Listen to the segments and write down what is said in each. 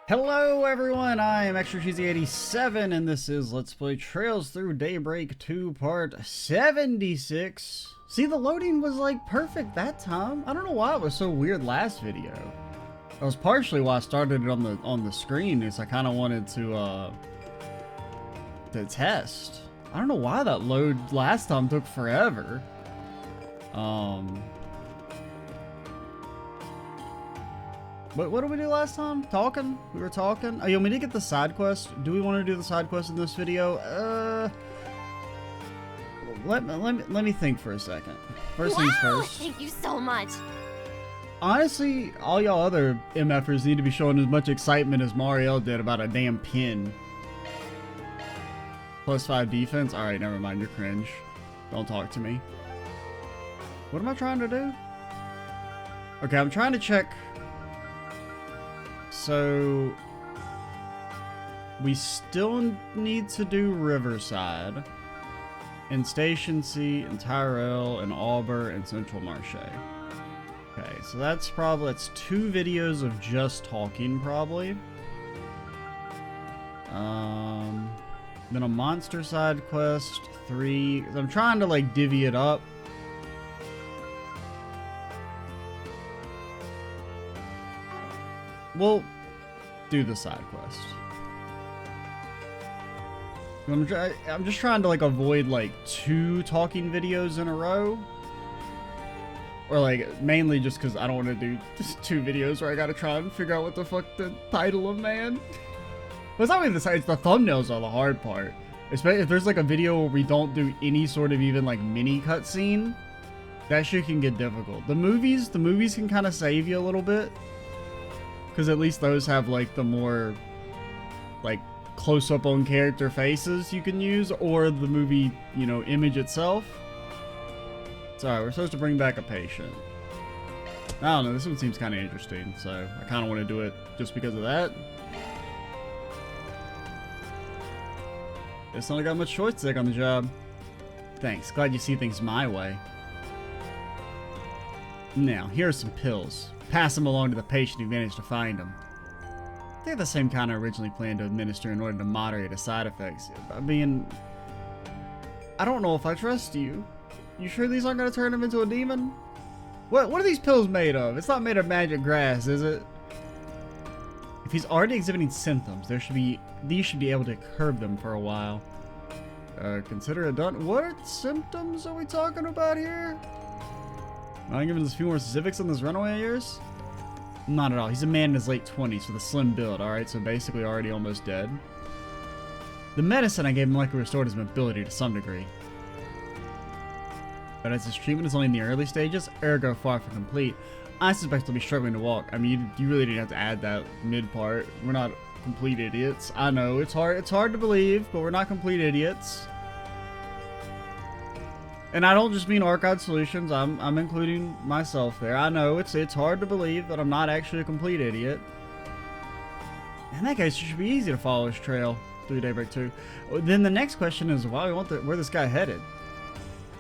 Hello everyone, I am Extra Cheesy 87 and this is Let's Play Trails Through Daybreak 2 Part 76. See, the loading was like perfect that time. I don't know why it was so weird last video. That was partially why I started it on the screen, is I kind of wanted to test. I don't know why that load last time took forever. But what did we do last time? Talking? We were talking? Oh, yeah, we did get the side quest. Do we want to do the side quest in this video? Let me think for a second. First things first. Thank you so much. Honestly, all y'all other MFers need to be showing as much excitement as Mariel did about a damn pin. +5 defense? Alright, never mind, you're cringe. Don't talk to me. What am I trying to do? Okay, I'm trying to check. So, we still need to do Riverside, and Station C, and Tyrell, and Auburn, and Central Marche. Okay, so that's 2 videos of just talking, probably. Then a monster side quest, 3. I'm trying to like divvy it up. We'll do the side quest. I'm just trying to like avoid like 2 talking videos in a row. Or like mainly just because I don't want to do just 2 videos where I gotta try and figure out what the fuck the title of, man. But it's not even it's the thumbnails are the hard part. Especially if there's like a video where we don't do any sort of even like mini cutscene. That shit can get difficult. The movies can kind of save you a little bit. Because at least those have like the more like close up on character faces you can use, or the movie, you know, image itself. Sorry, we're supposed to bring back a patient. I don't know, this one seems kind of interesting, so I kind of want to do it just because of that. It's not got much choice to take on the job. Thanks, glad you see things my way. Now, here are some pills. Pass them along to the patient who managed to find them. They're the same kind I originally planned to administer in order to moderate the side effects. I mean, I don't know if I trust you. You sure these aren't going to turn him into a demon? What are these pills made of? It's not made of magic grass, is it? If he's already exhibiting symptoms, these should be able to curb them for a while. Consider it done. What symptoms are we talking about here? Am I giving us a few more specifics on this runaway of yours? Not at all. He's a man in his late 20s with a slim build, alright? So basically already almost dead. The medicine I gave him likely restored his mobility to some degree. But as his treatment is only in the early stages, ergo far from complete, I suspect he'll be struggling to walk. I mean, you really didn't have to add that mid part. We're not complete idiots. I know, it's hard to believe, but we're not complete idiots. And I don't just mean Archive Solutions, I'm including myself there. I know it's hard to believe that I'm not actually a complete idiot. In that case, it should be easy to follow his trail through Daybreak 2. Then the next question is where this guy headed?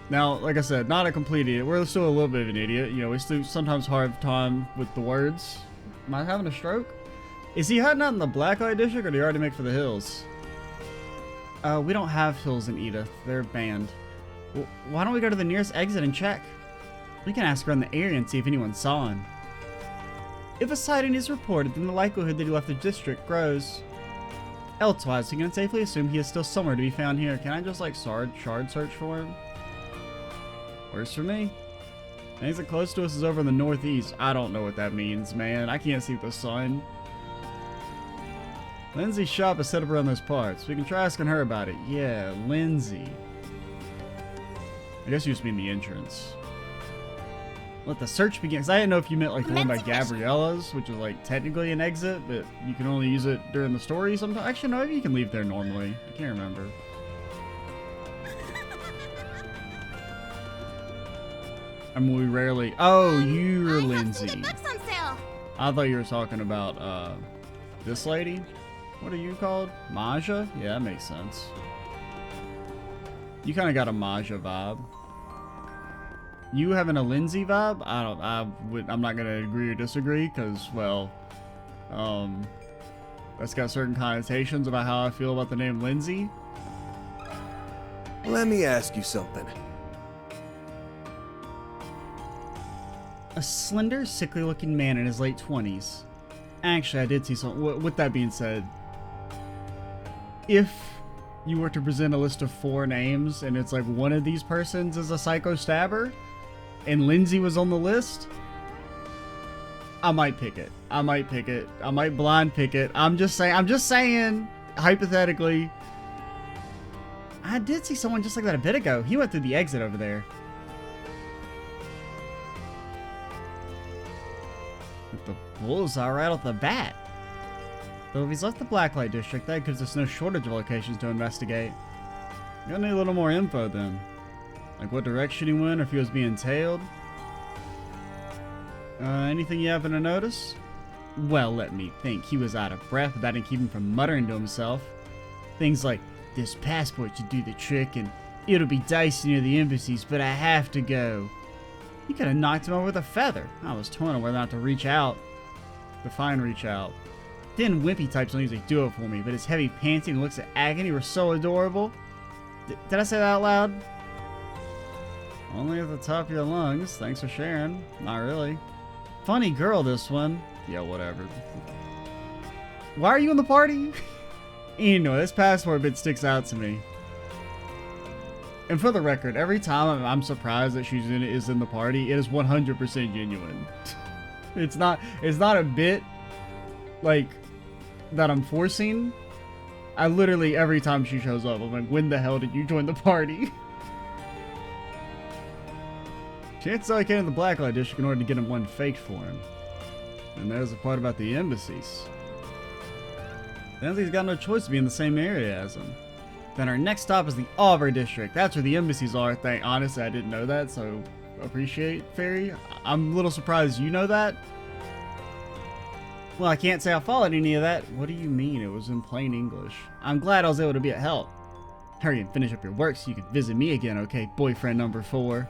Now, like I said, not a complete idiot. We're still a little bit of an idiot. You know, we still sometimes hard time with the words. Am I having a stroke? Is he heading out in the Blacklight District, or did he already make for the hills? We don't have hills in Edith. They're banned. Well, why don't we go to the nearest exit and check? We can ask around the area and see if anyone saw him. If a sighting is reported, then the likelihood that he left the district grows. Elsewise, we can safely assume he is still somewhere to be found here. Can I just like shard search for him? Works for me. The exit close to us is over in the northeast. I don't know what that means, man. I can't see the sun. Lindsay's shop is set up around those parts. We can try asking her about it. Yeah, Lindsay. I guess you just mean the entrance. Let the search begin. Because I didn't know if you meant like the one by Gabriella's, which is like technically an exit, but you can only use it during the story sometimes. Actually, no, maybe you can leave there normally. I can't remember. I mean, we rarely. Oh, you're Lindsay. I thought you were talking about this lady. What are you called? Maja? Yeah, that makes sense. You kind of got a Maja vibe. You having a Lindsay vibe? I'm not gonna agree or disagree, because, well, that's got certain connotations about how I feel about the name Lindsay. Let me ask you something. A slender, sickly-looking man in his late 20s. Actually, I did see something. With that being said, if you were to present a list of 4 names and it's like one of these persons is a psycho stabber and Lindsay was on the list, I might pick it. I might pick it. I might blind pick it. I'm just saying, hypothetically. I did see someone just like that a bit ago. He went through the exit over there. With the bullseye right off the bat. Though if he's left the Blacklight District, that gives us no shortage of locations to investigate. You'll need a little more info then. Like what direction he went or if he was being tailed. Anything you happen to notice? Well, let me think. He was out of breath, but that didn't keep him from muttering to himself. Things like, this passport should do the trick, and it'll be dicey near the embassies, but I have to go. You could have knocked him over with a feather. I was torn on whether or not to reach out. Define reach out. Thin, wimpy types don't usually do it for me, but his heavy panting and looks of agony were so adorable. Did I say that out loud? Only at the top of your lungs. Thanks for sharing. Not really. Funny girl, this one. Yeah, whatever. Why are you in the party? Anyway, this passport bit sticks out to me. And for the record, every time I'm surprised that she's in the party, it is 100% genuine. It's not a bit like that I'm forcing. I literally, every time she shows up, I'm like, when the hell did you join the party? Chances are I came in the Blacklight District in order to get him one faked for him. And there's the part about the embassies. Sounds like he's got no choice to be in the same area as him. Then our next stop is the Auburn District. That's where the embassies are. Honestly, I didn't know that, so appreciate, Fairy. I'm a little surprised you know that. Well, I can't say I followed any of that. What do you mean? It was in plain English. I'm glad I was able to be at help. Hurry and finish up your work so you can visit me again, okay, boyfriend number 4.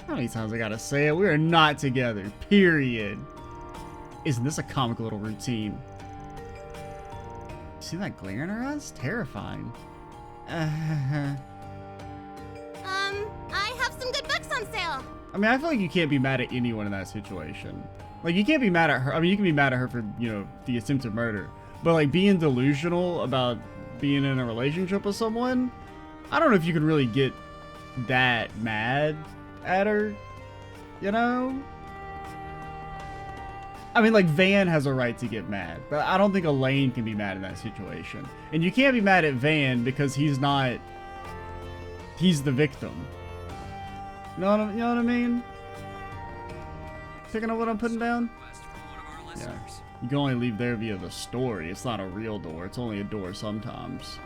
How many times I gotta say it? We are not together, period. Isn't this a comical little routine? See that glare in her eyes? Terrifying. I have some good books on sale. I mean, I feel like you can't be mad at anyone in that situation. Like, you can't be mad at her. I mean, you can be mad at her for, you know, the attempted murder. But, like, being delusional about being in a relationship with someone, I don't know if you can really get that mad at her, you know? I mean, like, Van has a right to get mad, but I don't think Elaine can be mad in that situation. And you can't be mad at Van because he's the victim. You know what I mean? Picking up what I'm putting down? Yeah. You can only leave there via the story. It's not a real door. It's only a door sometimes.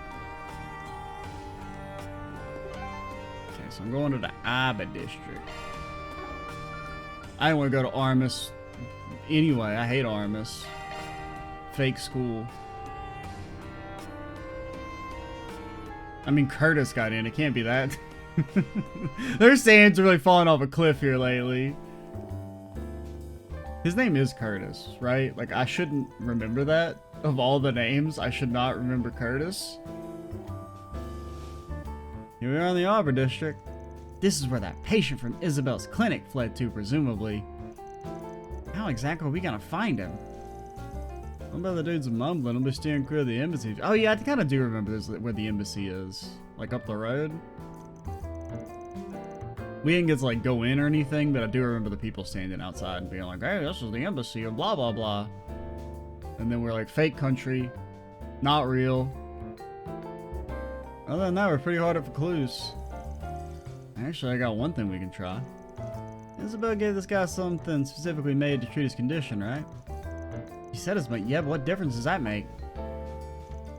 Okay, so I'm going to the Aba District. I didn't want to go to Armis. Anyway, I hate Armis. Fake school. I mean, Curtis got in. It can't be that. Their sands are really falling off a cliff here lately. His name is Curtis, right? Like, I shouldn't remember that. Of all the names, I should not remember Curtis. Here we are in the Auburn District. This is where that patient from Isabel's clinic fled to, presumably. How exactly are we gonna find him? What about the dude's mumbling? He'll be steering clear of the embassy. Oh yeah, I kind of do remember this, where the embassy is. Like up the road. We didn't get to like go in or anything, but I do remember the people standing outside and being like, hey, this is the embassy or blah blah blah. And then we're like, fake country, not real. Other than that, we're pretty hard up for clues. Actually, I got one thing we can try. Isabel gave this guy something specifically made to treat his condition, right? He said as much. Yeah, but what difference does that make?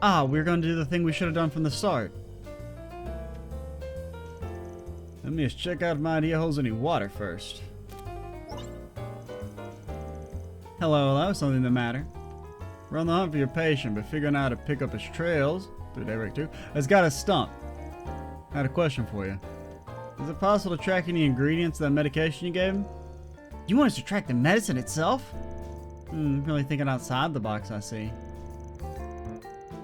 Ah, we're going to do the thing we should have done from the start. Let me just check out if my idea holds any water first. Hello, something the matter? We're on the hunt for your patient, but figuring out how to pick up his trails, Through Daybreak II, has got us stumped. I had a question for you. Is it possible to track any ingredients of that medication you gave him? You want us to track the medicine itself? Really thinking outside the box, I see.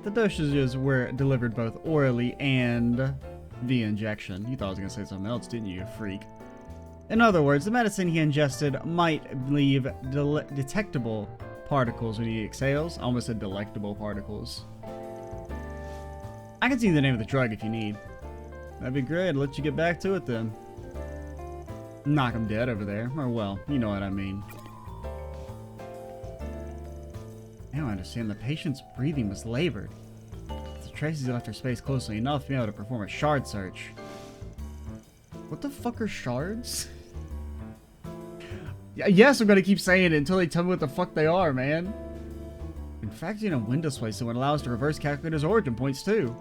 The dosages were delivered both orally and via injection. You thought I was going to say something else, didn't you, you freak? In other words, the medicine he ingested might leave detectable particles when he exhales. I almost said delectable particles. I can see the name of the drug if you need. That'd be great. I'll let you get back to it then. Knock him dead over there. Or, well, you know what I mean. Now I understand the patient's breathing was labored. The Tracy's left her space closely enough to be able to perform a shard search. What the fuck are shards? Yes, I'm gonna keep saying it until they tell me what the fuck they are, man. In fact, in a window space that would allow us to reverse calculate his origin points too.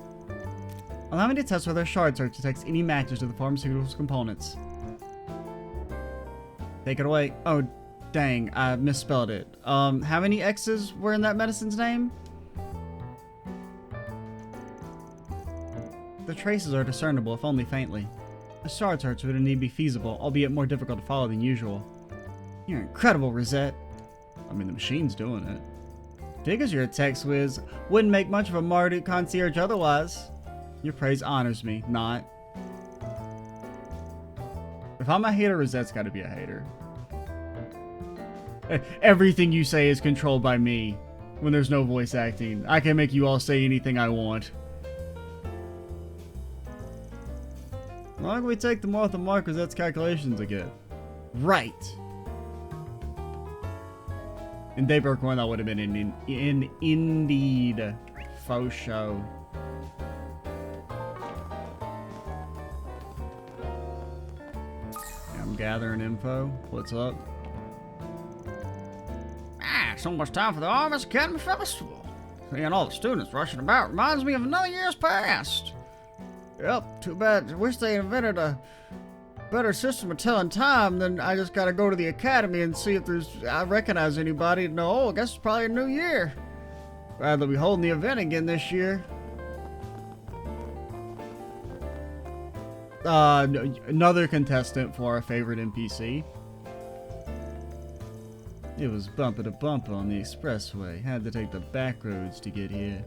Allow me to test whether a shard search detects any matches to the pharmaceuticals components. Take it away. Oh, dang, I misspelled it. How many X's were in that medicine's name? The traces are discernible, if only faintly. A shard search would indeed be feasible, albeit more difficult to follow than usual. You're incredible, Rosette. I mean, the machine's doing it. Figures you're a tech whiz. Wouldn't make much of a Marduk concierge otherwise. Your praise honors me, not. If I'm a hater, Rosette's gotta be a hater. Everything you say is controlled by me when there's no voice acting. I can make you all say anything I want. The longer we take, the more off the mark Rosette's calculations again. Right. In Daybreak 1, that would have been in indeed. Faux show. I'm gathering info. What's up? It's almost time for the Armist Academy Festival. Seeing all the students rushing about reminds me of another year's past. Yep, too bad. I wish they invented a better system of telling time. Then I just gotta go to the academy and see if I recognize anybody and know, oh, I guess it's probably a new year. Glad they'll be holding the event again this year. Another contestant for our favorite NPC. It was bumper to bumper on the expressway. Had to take the back roads to get here.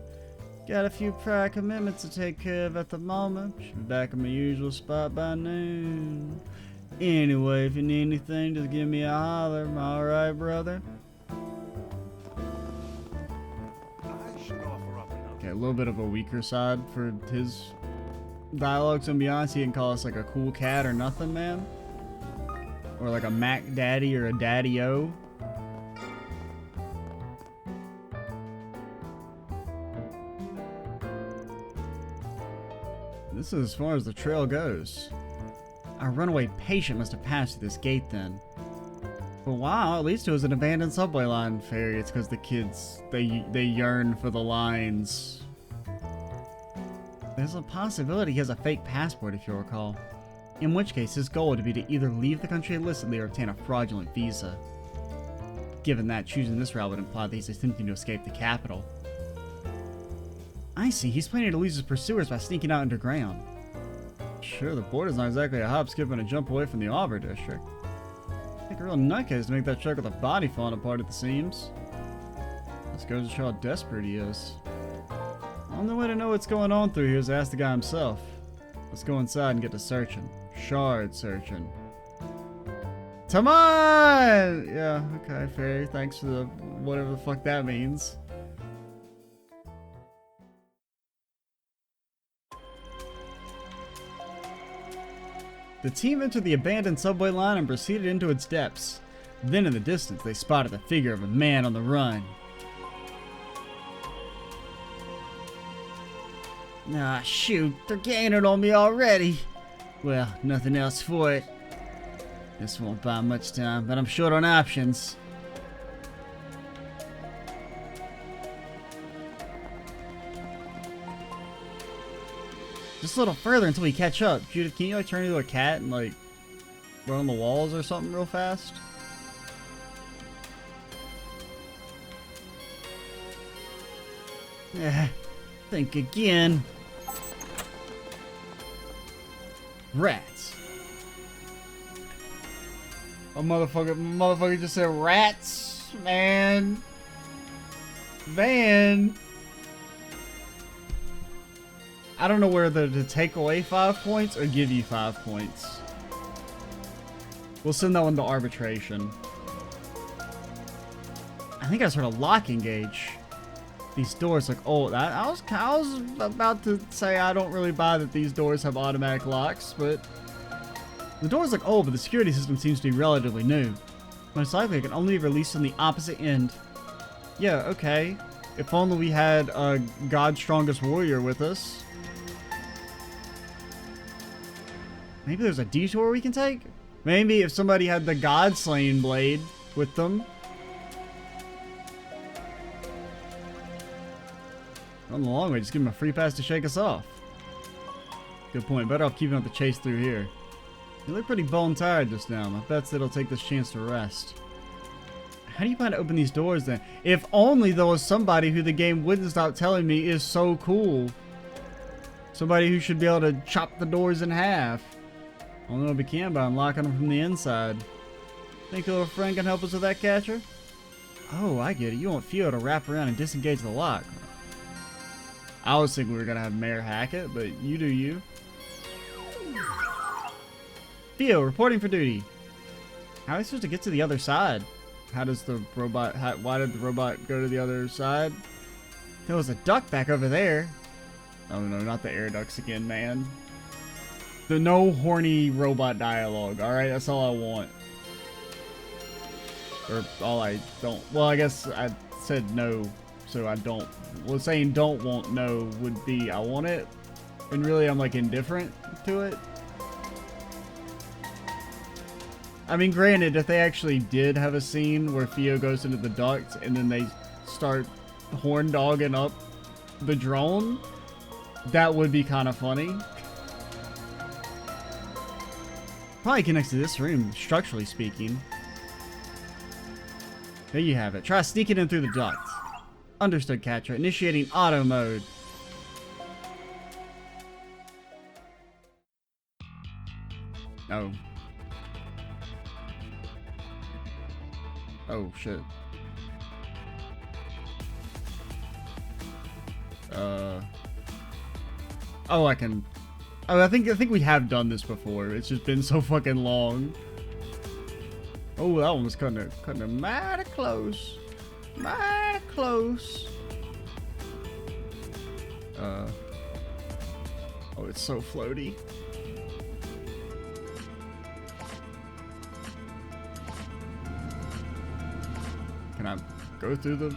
Got a few prior commitments to take care of at the moment. Should be back in my usual spot by noon. Anyway, if you need anything, just give me a holler. Am I alright, brother? Okay, a little bit of a weaker side for his dialogue, so to be honest, he didn't call us like a cool cat or nothing, man. Or like a Mac Daddy or a Daddy-O. This is as far as the trail goes. Our runaway patient must have passed through this gate then. But wow, at least it was an abandoned subway line. Fairy, it's because the kids, they yearn for the lines. There's a possibility he has a fake passport, if you'll recall. In which case, his goal would be to either leave the country illicitly or obtain a fraudulent visa. Given that, choosing this route would imply that he's attempting to escape the capital. I see, he's planning to lose his pursuers by sneaking out underground. Sure, the border's not exactly a hop, skip, and a jump away from the Auburn district. Take a real nutcase to make that truck with a body falling apart at the seams. This goes to show how desperate he is. The only way to know what's going on through here is to ask the guy himself. Let's go inside and get to searching. Shard searching. Come on! Yeah, okay, Fairy. Thanks for the whatever the fuck that means. The team entered the abandoned subway line and proceeded into its depths. Then in the distance, they spotted the figure of a man on the run. Ah, shoot, they're gaining on me already. Well, nothing else for it. This won't buy much time, but I'm short on options. Just a little further until we catch up. Judith, can you like turn into a cat and like run on the walls or something real fast? Think again. Rats. Oh, motherfucker just said rats, man. Van. I don't know whether to take away 5 points or give you 5 points. We'll send that one to arbitration. I think I sort of lock engage. These doors look old. I was about to say I don't really buy that these doors have automatic locks, but the doors look old, but the security system seems to be relatively new. Most likely it can only be released on the opposite end. Yeah, okay. If only we had God's strongest warrior with us. Maybe there's a detour we can take? Maybe if somebody had the God Slaying blade with them. On the long way, just give him a free pass to shake us off. Good point. Better off keeping up the chase through here. You look pretty bone tired just now. My bet's it'll take this chance to rest. How do you plan to open these doors then? If only there was somebody who the game wouldn't stop telling me is so cool. Somebody who should be able to chop the doors in half. Only if we can by unlocking them from the inside. Think a little friend can help us with that, Catcher? Oh, I get it. You want Theo to wrap around and disengage the lock. I was thinking we were gonna have Mayor hack it, but you do you. Theo, reporting for duty. How are we supposed to get to the other side? How does the robot... why did the robot go to the other side? There was a duck back over there. Oh no, not the air ducts again, man. The no horny robot dialogue, alright? That's all I want. Or all I don't... Well, I guess I said no, so I don't... Well, saying don't want no would be I want it. And really, I'm like indifferent to it. I mean, granted, if they actually did have a scene where Theo goes into the duct and then they start horn dogging up the drone, that would be kind of funny. Probably connects to this room, structurally speaking. There you have it. Try sneaking in through the duct. Understood, Catcher. Initiating auto mode. Oh. Oh, shit. Oh, I can... Oh, I think we have done this before. It's just been so fucking long. Oh, that one was kind of mighty close. Mighty close. Oh, it's so floaty. Can I go through the...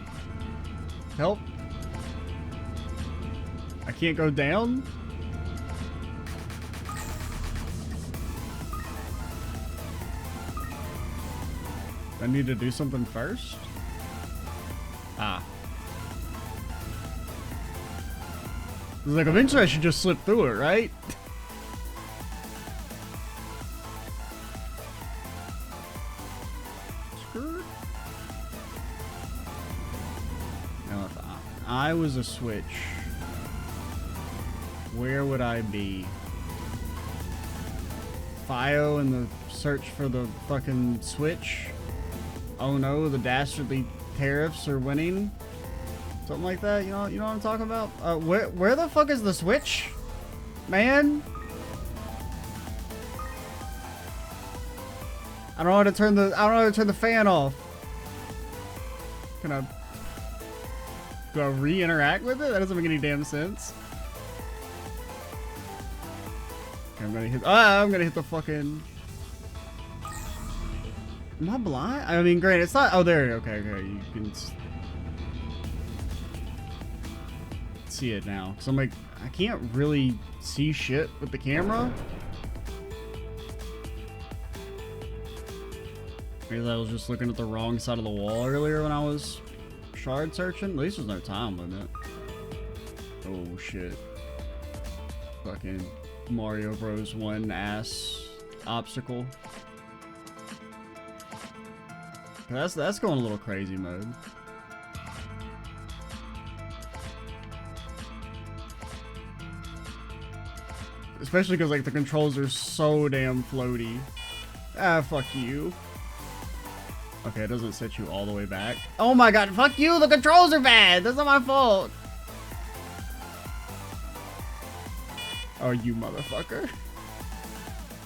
Help? I can't go down? I need to do something first? Ah. Like, eventually I should just slip through it, right? Now, if I was a switch, where would I be? Fio in the search for the fucking switch? Oh no, the dastardly tariffs are winning? Something like that, you know what I'm talking about? Where the fuck is the switch? Man? I don't know how to turn the fan off. Do I re-interact with it? That doesn't make any damn sense. Okay, I'm gonna hit the fucking... Am I blind? I mean, great. It's not... Oh, there. Okay. You can see it now. So I'm like, I can't really see shit with the camera. Maybe I was just looking at the wrong side of the wall earlier when I was shard searching. At least there's no time limit. Oh, shit. Fucking Mario Bros. 1 ass obstacle. That's going a little crazy mode. Especially because like the controls are so damn floaty. Ah, fuck you. Okay, it doesn't set you all the way back. Oh my god, fuck you! The controls are bad! That's not my fault! Oh, you motherfucker.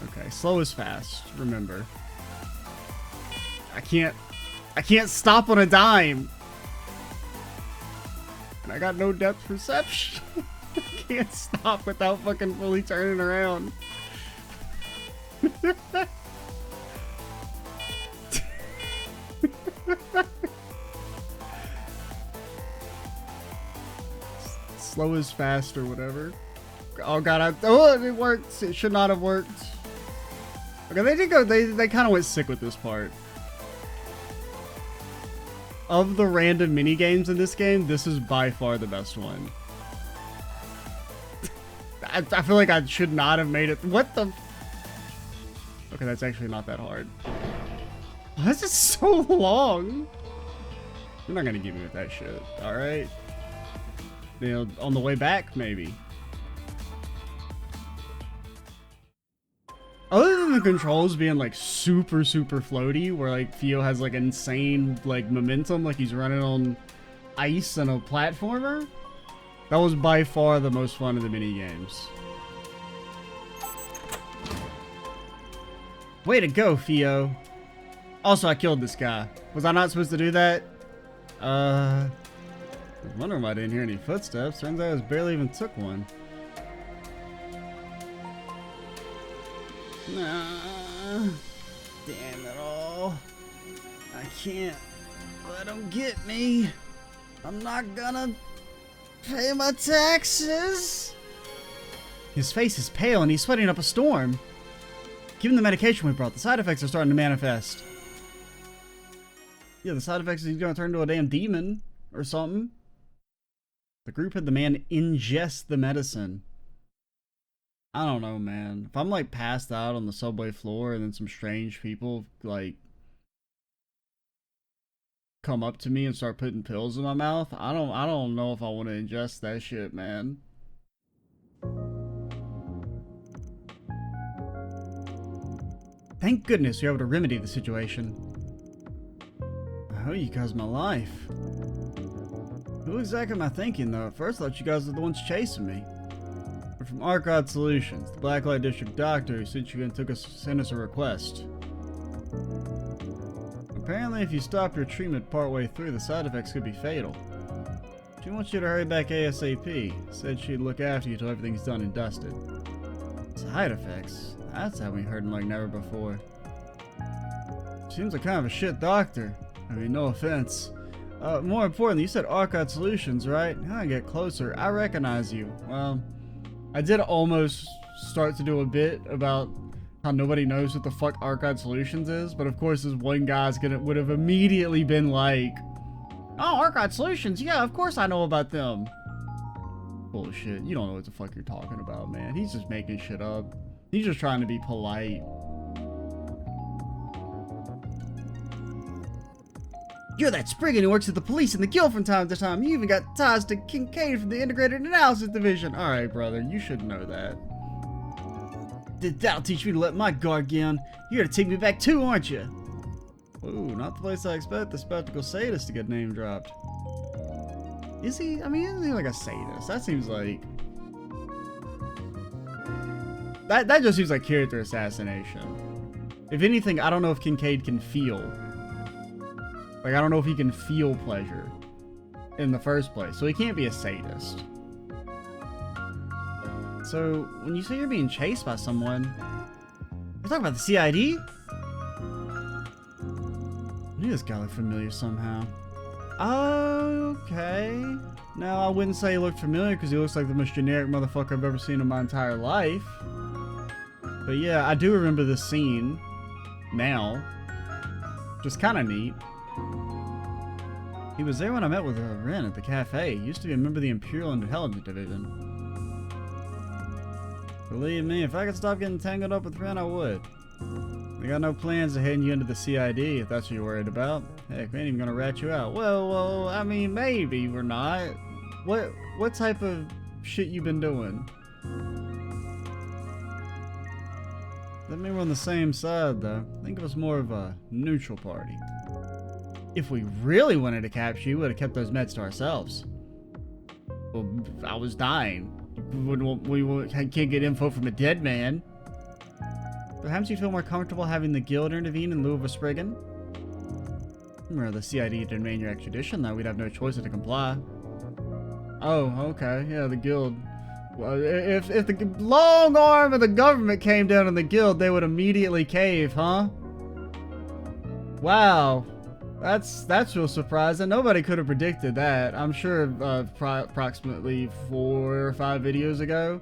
Okay, slow is fast, remember. I can't stop on a dime. And I got no depth perception. I can't stop without fucking fully turning around. Slow is fast or whatever. Oh god, oh, it worked. It should not have worked. Okay, they did go, they kind of went sick with this part. Of the random mini games in this game, this is by far the best one. I feel like I should not have made it. What the? Okay, that's actually not that hard. Why is it so long? You're not gonna get me with that shit, alright? You know, on the way back, maybe. Other than the controls being like super floaty, where like Theo has like insane like momentum, like he's running on ice and a platformer, that was by far the most fun of the mini games. Way to go, Theo. Also, I killed this guy. Was I not supposed to do that? I was wondering why I didn't hear any footsteps. Turns out I barely even took one. Nah, damn it all. I can't let them get me. I'm not gonna pay my taxes. His face is pale and he's sweating up a storm. Given the medication we brought, the side effects are starting to manifest. Yeah, the side effects is he's gonna turn into a damn demon or something. The group had the man ingest the medicine. I don't know, man. If I'm like passed out on the subway floor and then some strange people like come up to me and start putting pills in my mouth, I don't know if I want to ingest that shit, man. Thank goodness you're able to remedy the situation. I owe you guys my life. Who exactly am I thinking though? At first I thought you guys were the ones chasing me. We're from Arcade Solutions, the Blacklight District doctor who sent you and sent us a request. Apparently if you stop your treatment partway through, the side effects could be fatal. She wants you to hurry back ASAP. Said she'd look after you till everything's done and dusted. Side effects? That's how we heard him like never before. Seems like kind of a shit doctor. I mean, no offense. More importantly, you said Arcade Solutions, right? Now I get closer. I recognize you. Well, I did almost start to do a bit about how nobody knows what the fuck Arcade Solutions is, but of course this one guy's would have immediately been like, oh, Arcade Solutions, yeah, of course I know about them. Bullshit, you don't know what the fuck you're talking about, man. He's just making shit up. He's just trying to be polite. You're that Spriggan who works at the police and the guild from time to time. You even got ties to Kincaid from the Integrated Analysis Division. Alright, brother, you should know that. That'll teach me to let my guard down. You're gonna take me back too, aren't you? Ooh, not the place I expect the spectacle sadist to get name dropped. Is he? I mean, isn't he like a sadist? That seems like... That just seems like character assassination. If anything, I don't know if Kincaid can feel. Like, I don't know if he can feel pleasure in the first place. So he can't be a sadist. So, when you say you're being chased by someone, you're talking about the CID? I knew this guy looked familiar somehow. Okay. Now, I wouldn't say he looked familiar because he looks like the most generic motherfucker I've ever seen in my entire life. But yeah, I do remember this scene now. Just kind of neat. He was there when I met with Ren at the cafe. He used to be a member of the Imperial Intelligence Division. Believe me, if I could stop getting tangled up with Ren, I would. We got no plans of heading you into the CID, if that's what you're worried about. Heck, we ain't even gonna rat you out. Well, I mean, maybe we're not. What type of shit you been doing? That mean we're on the same side, though. Think of us more of a neutral party. If we really wanted to capture you, we would have kept those meds to ourselves. Well, I was dying. You can't get info from a dead man. Perhaps you feel more comfortable having the guild intervene in lieu of a Spriggan? Remember, the CID demand your extradition, though. We'd have no choice but to comply. Oh, okay. Yeah, the guild. Well, if the long arm of the government came down on the guild, they would immediately cave, huh? Wow. That's real surprising. Nobody could have predicted that. I'm sure approximately 4 or 5 videos ago,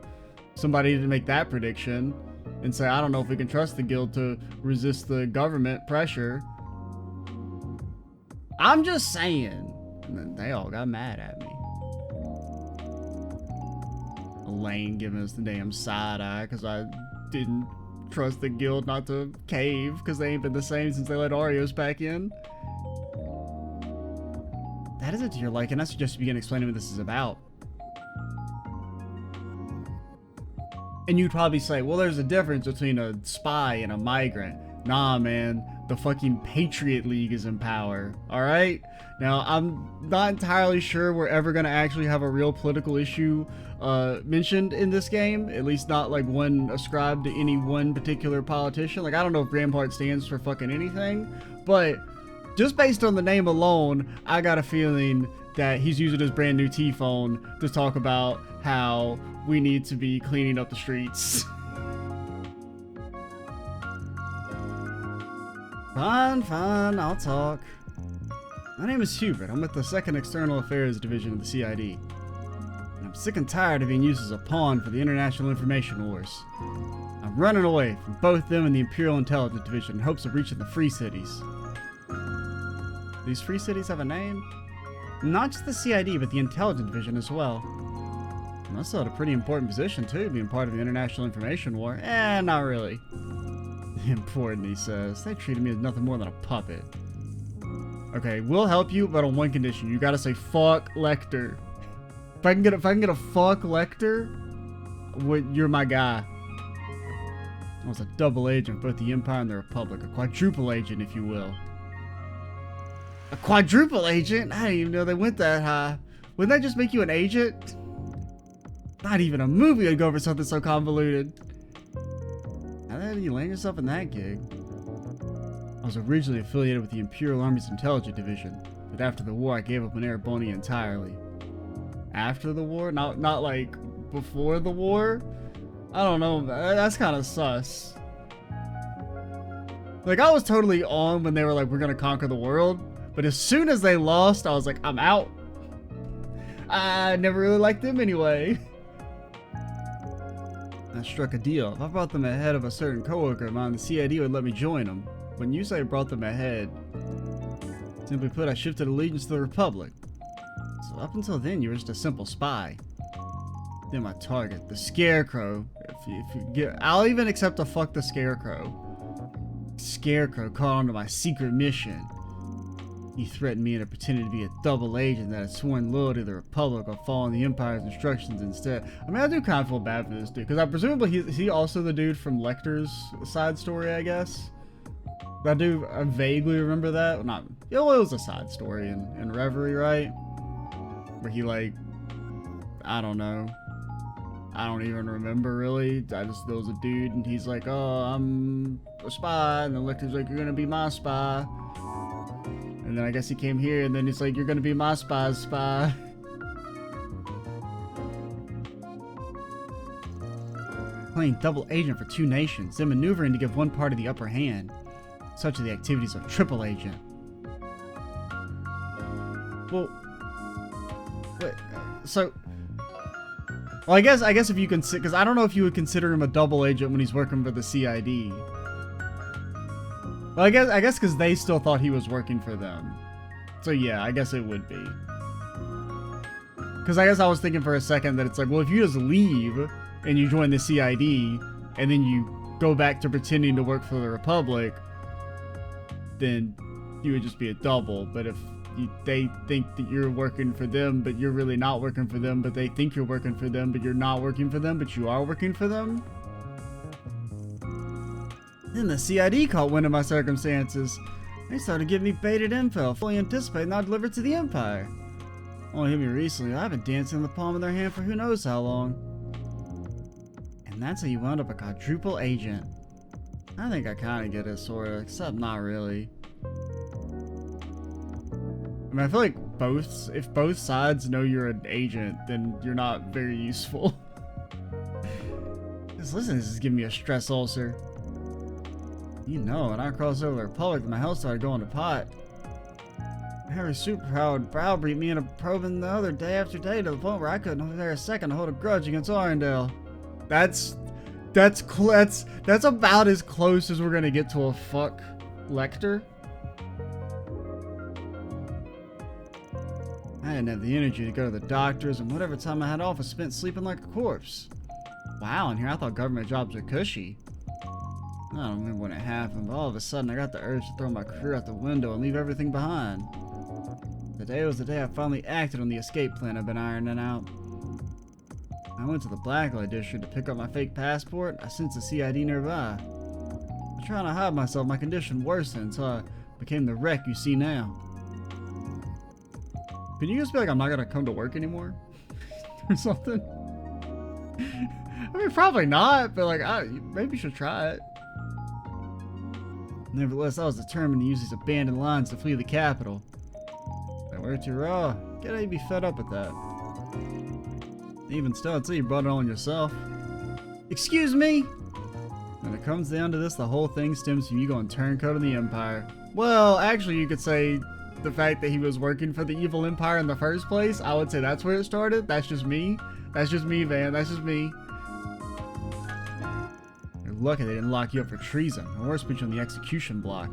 somebody didn't make that prediction and say, I don't know if we can trust the guild to resist the government pressure. I'm just saying. And then they all got mad at me. Elaine giving us the damn side eye because I didn't trust the guild not to cave because they ain't been the same since they let Arios back in. That isn't to your liking. I suggest you begin explaining what this is about. And you'd probably say, well, there's a difference between a spy and a migrant. Nah, man. The fucking Patriot League is in power. Alright? Now, I'm not entirely sure we're ever going to actually have a real political issue mentioned in this game. At least not like one ascribed to any one particular politician. Like, I don't know if Rampart stands for fucking anything. But just based on the name alone, I got a feeling that he's using his brand new T-phone to talk about how we need to be cleaning up the streets. Fine, I'll talk. My name is Hubert. I'm with the 2nd External Affairs Division of the CID. And I'm sick and tired of being used as a pawn for the International Information Wars. I'm running away from both them and the Imperial Intelligence Division in hopes of reaching the Free Cities. These Free Cities have a name? Not just the CID, but the Intelligence Division as well. And also had a pretty important position too, being part of the International Information War. Not really. Important, he says. They treated me as nothing more than a puppet. Okay, we'll help you, but on one condition. You gotta say fuck Lecter. If I can get a fuck Lecter, you're my guy. I was a double agent for both the Empire and the Republic. A quadruple agent, if you will. A quadruple agent? I didn't even know they went that high. Wouldn't that just make you an agent? Not even a movie would go over something so convoluted. How the hell did you land yourself in that gig? I was originally affiliated with the Imperial Army's Intelligence Division, but after the war I gave up on Ereboni entirely. After the war? Not like before the war? I don't know, that's kind of sus. Like, I was totally on when they were like, we're gonna conquer the world, but as soon as they lost, I was like, I'm out. I never really liked them anyway. I struck a deal. If I brought them ahead of a certain coworker of mine, the CID would let me join them. When you say brought them ahead, simply put, I shifted allegiance to the Republic. So up until then, you were just a simple spy. Then my target, the Scarecrow. If you get, I'll even accept a fuck the Scarecrow. Scarecrow caught onto my secret mission. He threatened me and pretended to be a double agent that had sworn loyalty to the Republic while following the Empire's instructions instead. I mean, I do kind of feel bad for this dude, because presumably is he also the dude from Lecter's side story, I guess? I vaguely remember that. Not, it was a side story in Reverie, right? Where he, like, I don't know. I don't even remember, really. There was a dude, and he's like, oh, I'm a spy. And then Lecter's like, you're gonna be my spy. And then I guess he came here, and then he's like, you're gonna be my spy's spy. Playing double agent for 2 nations, then maneuvering to give one party the upper hand. Such are the activities of triple agent. Well, wait, so... Well, I guess if you consider... Because I don't know if you would consider him a double agent when he's working for the CID. Well, I guess because they still thought he was working for them. So yeah, I guess it would be. Because I guess I was thinking for a second that it's like, well, if you just leave and you join the CID and then you go back to pretending to work for the Republic, then you would just be a double. But if they think that you're working for them, but you're really not working for them, but they think you're working for them, but you're not working for them, but you are working for them, then the CID caught wind of my circumstances. They started giving me baited info, fully anticipating I'd deliver it to the Empire. Only hit me recently. I've been dancing in the palm of their hand for who knows how long. And that's how you wound up a quadruple agent. I think I kind of get it, sort of, except not really. I mean, I feel like if both sides know you're an agent, then you're not very useful. Just listen, this is giving me a stress ulcer. You know, when I crossed over the Republic, my health started going to pot. Harry superpowered browbeat me in a probing the other day after day to the point where I couldn't hold there a second to hold a grudge against Arendelle. That's about as close as we're gonna get to a fuck Lecter. I didn't have the energy to go to the doctors, and whatever time I had off was spent sleeping like a corpse. Wow, and here I thought government jobs were cushy. I don't remember when it happened, but all of a sudden I got the urge to throw my career out the window and leave everything behind. The day was the day I finally acted on the escape plan I've been ironing out. I went to the Blacklight District to pick up my fake passport. I sensed a CID nearby. I was trying to hide myself, my condition worsened until I became the wreck you see now. Can you just be like, I'm not gonna come to work anymore? Or something? I mean, probably not, but like, maybe you should try it. Nevertheless, I was determined to use these abandoned lines to flee the capital. I worked too raw. Get how you be fed up with that. Even still, I'd say you brought it on yourself. Excuse me? When it comes down to this, the whole thing stems from you going turncoat of the Empire. Well, actually, you could say the fact that he was working for the evil Empire in the first place. I would say that's where it started. That's just me. That's just me, Van. That's just me. You're lucky they didn't lock you up for treason, or worse, put you on the execution block.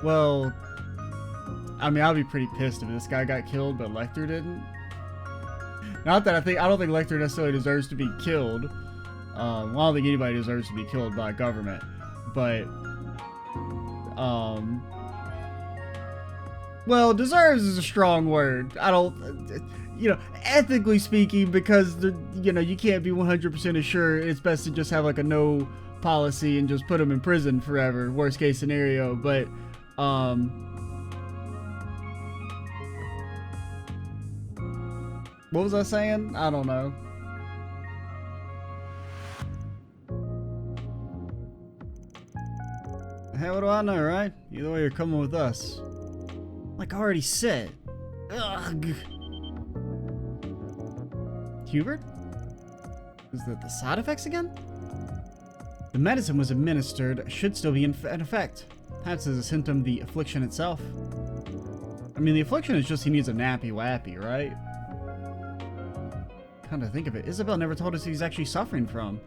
Well, I mean, I'll be pretty pissed if this guy got killed, but Lecter didn't. Not that I don't think Lecter necessarily deserves to be killed. Well, I don't think anybody deserves to be killed by government, but well, deserves is a strong word. I don't, you know, ethically speaking, because you know, you can't be 100% sure. It's best to just have like a no policy and just put him in prison forever. Worst case scenario, but what was I saying? I don't know. Hey, what do I know, right? Either way, you're coming with us. Like I already said. Ugh. Hubert? Is that the side effects again? The medicine was administered, should still be in effect. Perhaps as a symptom of the affliction itself. I mean, the affliction is just he needs a nappy wappy, right? Come to think of it, Isabel never told us he's actually suffering from.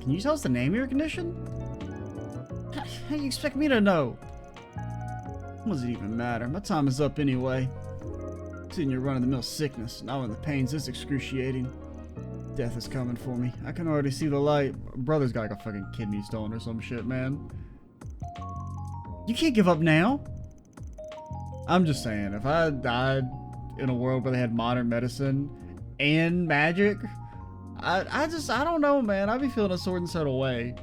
Can you tell us the name of your condition? How do you expect me to know? What does it even matter? My time is up anyway. Sitting here run-of-the-mill sickness, not when the pain's this excruciating. Death is coming for me. I can already see the light. Brother's got like a fucking kidney stone or some shit, man. You can't give up now. I'm just saying, if I died in a world where they had modern medicine and magic, I don't know, man. I'd be feeling a certain sort of way.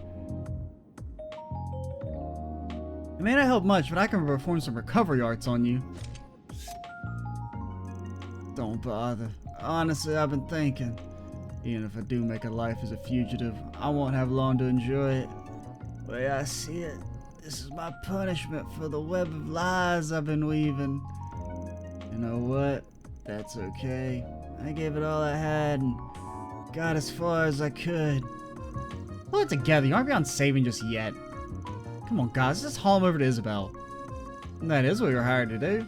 It may not help much, but I can perform some recovery arts on you. Don't bother. Honestly, I've been thinking. Even if I do make a life as a fugitive, I won't have long to enjoy it. The way I see it, this is my punishment for the web of lies I've been weaving. You know what? That's okay. I gave it all I had and got as far as I could. Pull it together. You aren't beyond saving just yet. Come on, guys. Just haul him over to Isabel. And that is what you're hired to do.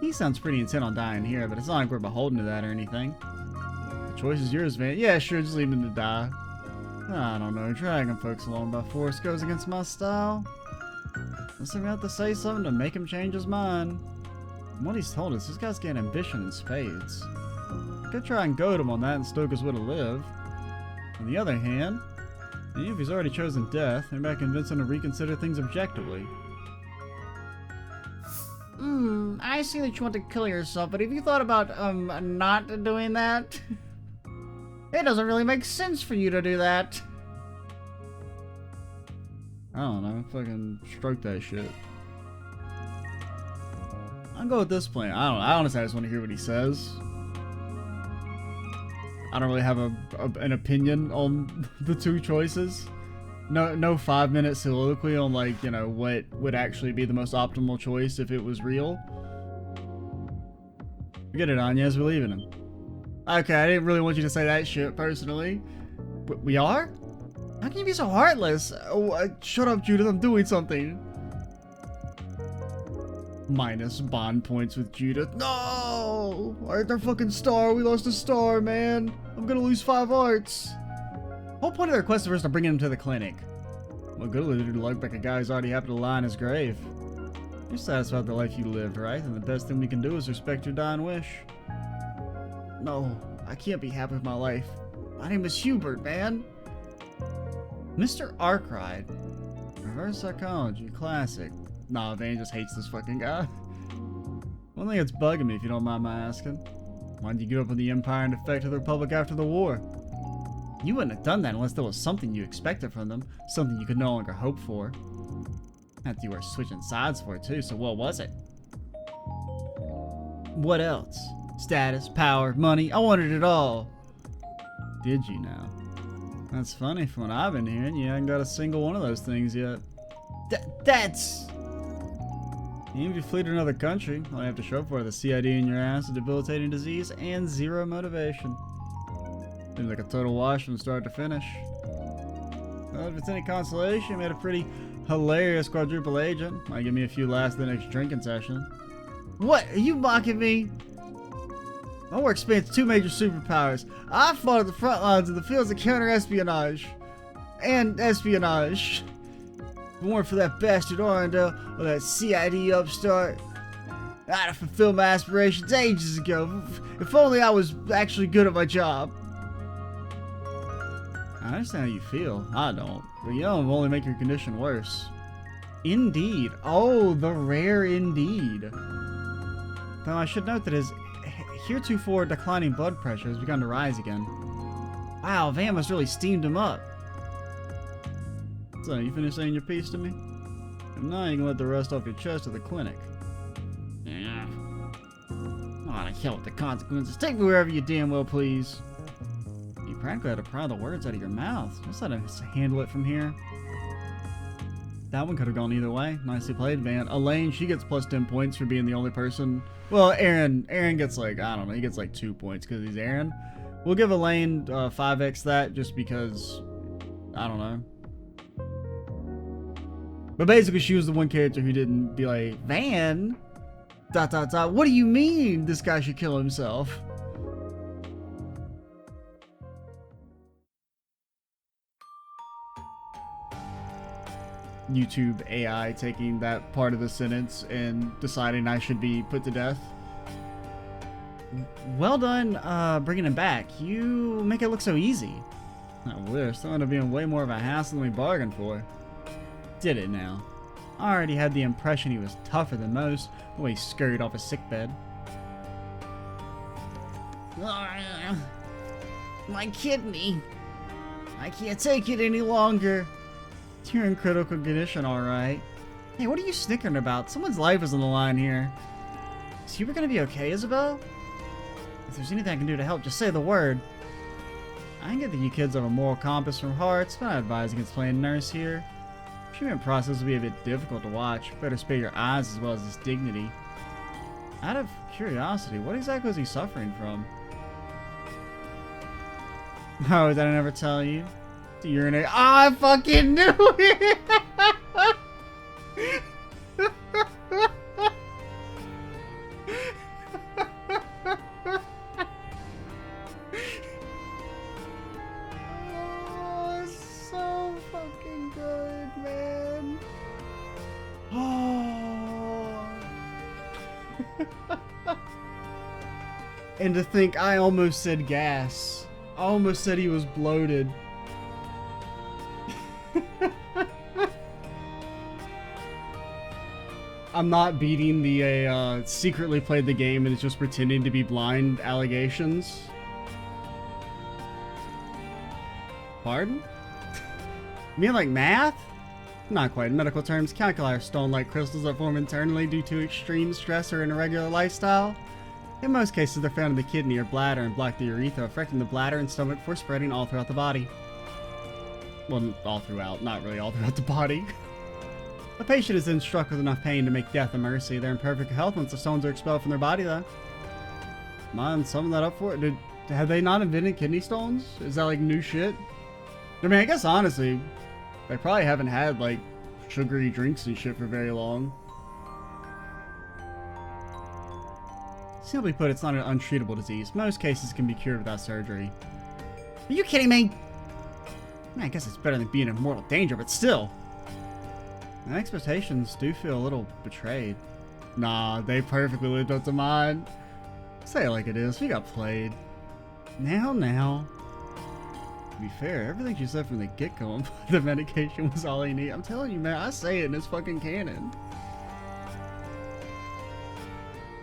He sounds pretty intent on dying here, but it's not like we're beholden to that or anything. The choice is yours, man. Yeah, sure, just leave him to die. I don't know. Dragging folks along by force goes against my style. Unless I'm gonna have to say something to make him change his mind. From what he's told us, this guy's got ambition in spades. I could try and goad him on that and stoke his will to live. On the other hand, even if he's already chosen death, maybe I can convince him to reconsider things objectively. I see that you want to kill yourself, but have you thought about, not doing that? It doesn't really make sense for you to do that. I don't know, fucking stroke that shit. I'll go with this plan. I honestly just want to hear what he says. I don't really have an opinion on the two choices. No 5-minute soliloquy on, like, you know, what would actually be the most optimal choice if it was real. Forget it, Inez, we're leaving him. Okay, I didn't really want you to say that shit, personally. But we are? How can you be so heartless? Oh, shut up, Judith, I'm doing something. Minus bond points with Judith. No! Alright, our fucking star. We lost a star, man. I'm gonna lose 5 arts. The whole point of the request was to bring him to the clinic. What good will it do to look like a guy who's already happy to lie in his grave? You're satisfied with the life you lived, right? And the best thing we can do is respect your dying wish. No, I can't be happy with my life. My name is Hubert, man. Mr. Arkwright. Reverse psychology, classic. Nah, Van just hates this fucking guy. One thing that's bugging me, if you don't mind my asking. Why did you give up on the Empire and defect to the Republic after the war? You wouldn't have done that unless there was something you expected from them. Something you could no longer hope for. That you were switching sides for, too, so what was it? What else? Status, power, money, I wanted it all. Did you now? That's funny, from what I've been hearing, you haven't got a single one of those things yet. That's... Even if you flee to another country, all you have to show for the CID in your ass, a debilitating disease, and 0 motivation. Seems like a total wash from start to finish. Well, if it's any consolation, you made a pretty hilarious quadruple agent. Might give me a few laughs the next drinking session. What? Are you mocking me? My work spans 2 major superpowers. I fought at the front lines of the fields of counter-espionage. And espionage. If it weren't for that bastard Arundel, or that CID upstart, I'd have fulfilled my aspirations ages ago. If only I was actually good at my job. I understand how you feel. I don't. But you know, it'll only make your condition worse. Indeed. Oh, the rare indeed. Though I should note that his heretofore declining blood pressure has begun to rise again. Wow, Van must really steamed him up. So, you finished saying your piece to me? If not, you can let the rest off your chest at the clinic. Yeah. Oh, to hell with the consequences. Take me wherever you damn well please. You practically had to pry the words out of your mouth. Just let us handle it from here. That one could have gone either way. Nicely played, Van. Elaine, she gets plus 10 points for being the only person. Well, Aaron gets like, I don't know, he gets like 2 points because he's Aaron. We'll give Elaine 5x that just because, I don't know. But basically, she was the one character who didn't be like, Van? ... What do you mean this guy should kill himself? YouTube AI taking that part of the sentence and deciding I should be put to death. Well done, bringing him back. You make it look so easy. I wish. That would have been way more of a hassle than we bargained for. Did it now. I already had the impression he was tougher than most, the way he scurried off his sickbed. My kidney. I can't take it any longer. You're in critical condition, alright. Hey, what are you snickering about? Someone's life is on the line here. Is Hubert gonna be okay, Isabel? If there's anything I can do to help, just say the word. I can get that you kids have a moral compass from hearts, but I advise against playing nurse here. Treatment process will be a bit difficult to watch. Better spare your eyes as well as his dignity. Out of curiosity, what exactly is he suffering from? Oh, did I never tell you? To urinate. I fucking knew it! Oh, so fucking good, man. Oh. And to think I almost said gas. I almost said he was bloated. I'm not beating the secretly played the game and is just pretending to be blind allegations. Pardon? You mean like math? Not quite. In medical terms, calculi are stone-like crystals that form internally due to extreme stress or an irregular lifestyle. In most cases, they're found in the kidney or bladder and block the urethra, affecting the bladder and stomach before spreading all throughout the body. Well, all throughout, not really all throughout the body. The patient is then struck with enough pain to make death a mercy. They're in perfect health once the stones are expelled from their body, though. Am I summing that up for it? Have they not invented kidney stones? Is that like new shit? I mean, I guess honestly, they probably haven't had like sugary drinks and shit for very long. Simply put, it's not an untreatable disease. Most cases can be cured without surgery. Are you kidding me? I guess it's better than being in mortal danger, but still. My expectations do feel a little betrayed. Nah, they perfectly lived up to mine. Say it like it is, we got played. Now. To be fair, everything she said from the get-go, the medication was all I need. I'm telling you, man, I say it and it's fucking canon.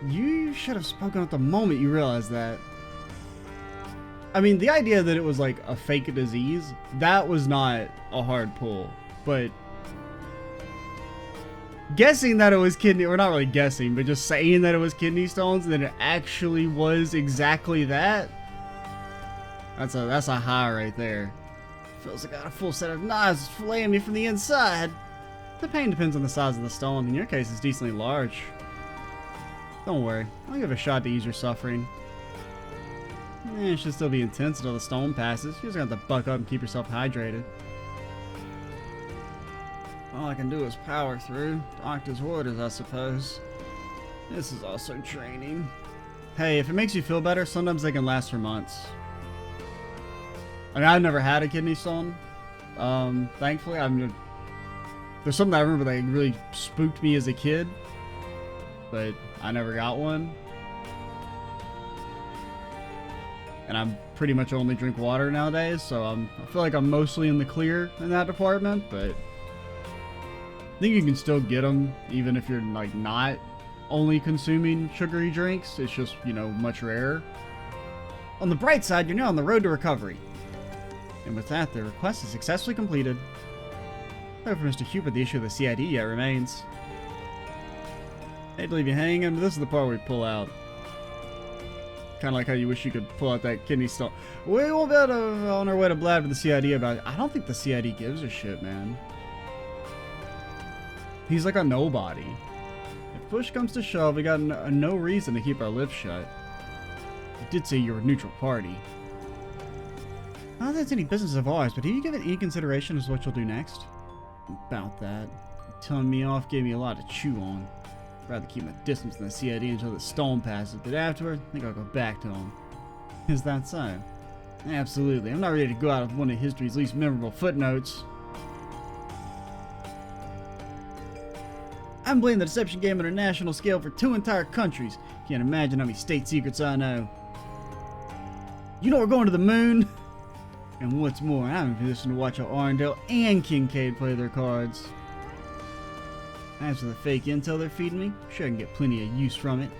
You should have spoken at the moment you realized that. I mean, the idea that it was like a fake disease, that was not a hard pull. But guessing that it was kidney, or not really guessing, but just saying that it was kidney stones and that it actually was exactly that, that's a high right there. Feels like I got a full set of knives filleting me from the inside. The pain depends on the size of the stone. In your case, it's decently large. Don't worry, I'll give it a shot to ease your suffering. It should still be intense until the stone passes. You just have to buck up and keep yourself hydrated. All I can do is power through. Doctor's orders, I suppose. This is also draining. Hey, if it makes you feel better, sometimes they can last for months. I mean, I've never had a kidney stone. Thankfully, there's something I remember that really spooked me as a kid, but I never got one. And I'm pretty much only drink water nowadays, so I feel like I'm mostly in the clear in that department, but I think you can still get them even if you're like not only consuming sugary drinks. It's just, you know, much rarer. On the bright side, you're now on the road to recovery. And with that, the request is successfully completed. Though for Mr. Cupid, the issue of the CID yet remains. Hate to leave you hanging, but this is the part where we pull out. Kind of like how you wish you could pull out that kidney stone. We won't be able to, on our way to blab to the CID about it. I don't think the CID gives a shit, man. He's like a nobody. If push comes to shove, we got no reason to keep our lips shut. You did say you're a neutral party. Not that it's any business of ours, but have you given any consideration as to what you'll do next? About that. Telling me off gave me a lot to chew on. I'd rather keep my distance from the CID until the stone passes, but afterward, I think I'll go back to him. Is that so? Absolutely. I'm not ready to go out with one of history's least memorable footnotes. I'm playing the deception game on a national scale for 2 entire countries. Can't imagine how many state secrets I know. You know we're going to the moon? And what's more, I'm in position to watch how Arndale and Kincaid play their cards. As for the fake intel they're feeding me, sure I can get plenty of use from it.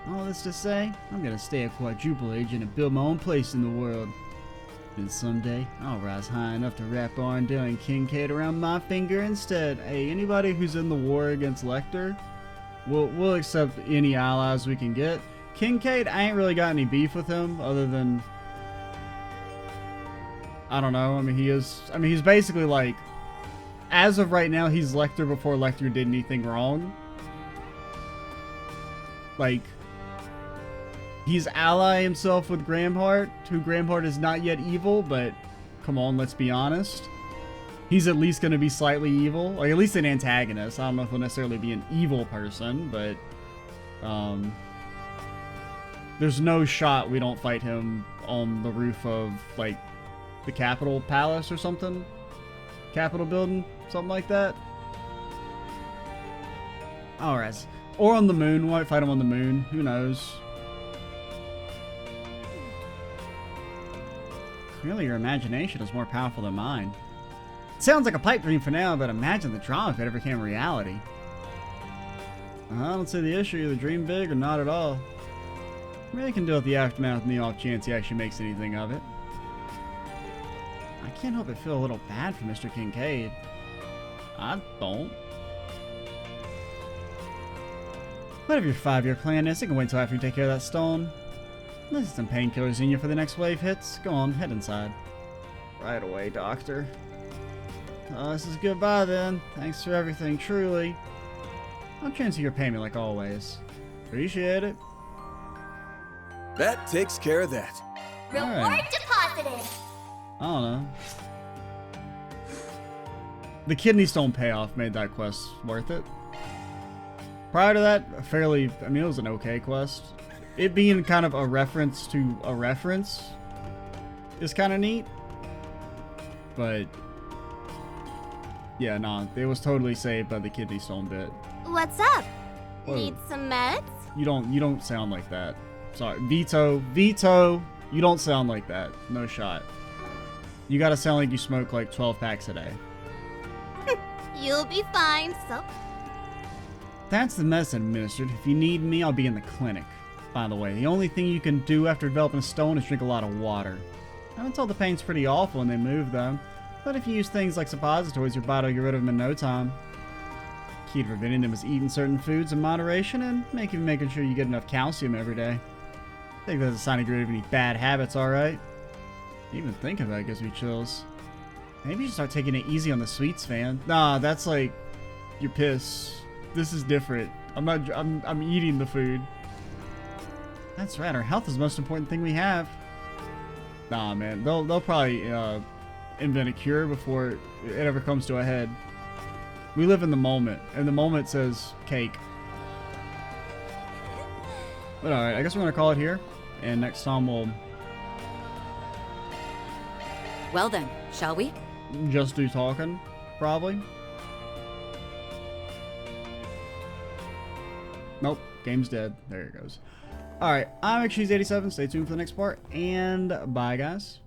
All this to say, I'm gonna stay a quadruple agent and build my own place in the world. And someday, I'll rise high enough to wrap Arndale and Kincaid around my finger instead. Hey, anybody who's in the war against Lecter, we'll accept any allies we can get. Kincaid, I ain't really got any beef with him, other than, I don't know, he's basically like, as of right now, he's Lecter before Lecter did anything wrong. Like, he's ally himself with Gramhart, who Gramhart is not yet evil, but come on, let's be honest. He's at least going to be slightly evil, like at least an antagonist. I don't know if he'll necessarily be an evil person, but there's no shot we don't fight him on the roof of, like, the Capitol Palace or something. Capitol building, something like that. Alright. Or on the moon. We might fight him on the moon. Who knows? Clearly your imagination is more powerful than mine. It sounds like a pipe dream for now, but imagine the drama if it ever became reality. I don't see the issue. Either dream big or not at all. Really can deal with the aftermath and the off chance he actually makes anything of it. I can't help but feel a little bad for Mr. Kincaid. I don't. Whatever your 5-year plan is, it can wait till after you take care of that stone. There's some painkillers in you for the next wave hits. Go on, head inside. Right away, Doctor. Oh, this is goodbye then. Thanks for everything, truly. I'll transfer your payment like always. Appreciate it. That takes care of that. Reward Alright. deposited. I don't know. The kidney stone payoff made that quest worth it. Prior to that, it was an okay quest. It being kind of a reference to a reference is kind of neat. But, yeah, nah, it was totally saved by the kidney stone bit. What's up? Whoa. Need some meds? You don't sound like that. Sorry, Vito, you don't sound like that. No shot. You gotta sound like you smoke like 12 packs a day. You'll be fine, so... That's the medicine administered. If you need me, I'll be in the clinic. By the way, the only thing you can do after developing a stone is drink a lot of water. I've been told the pain's pretty awful when they move them, but if you use things like suppositories, your body will get rid of them in no time. Key to preventing them is eating certain foods in moderation and making sure you get enough calcium every day. I think that's a sign of getting rid of any bad habits, alright? Even thinking about it gives me chills. Maybe you should start taking it easy on the sweets, fan. Nah, that's like your piss. This is different. I'm eating the food. That's right, our health is the most important thing we have. Nah, man, they'll probably invent a cure before it ever comes to a head. We live in the moment, and the moment says cake. But alright, I guess we're gonna call it here, and next time we'll Well then, shall we? just do talking, probably. Nope, game's dead. There it goes. Alright, I'm Cheese87. Stay tuned for the next part, and bye, guys.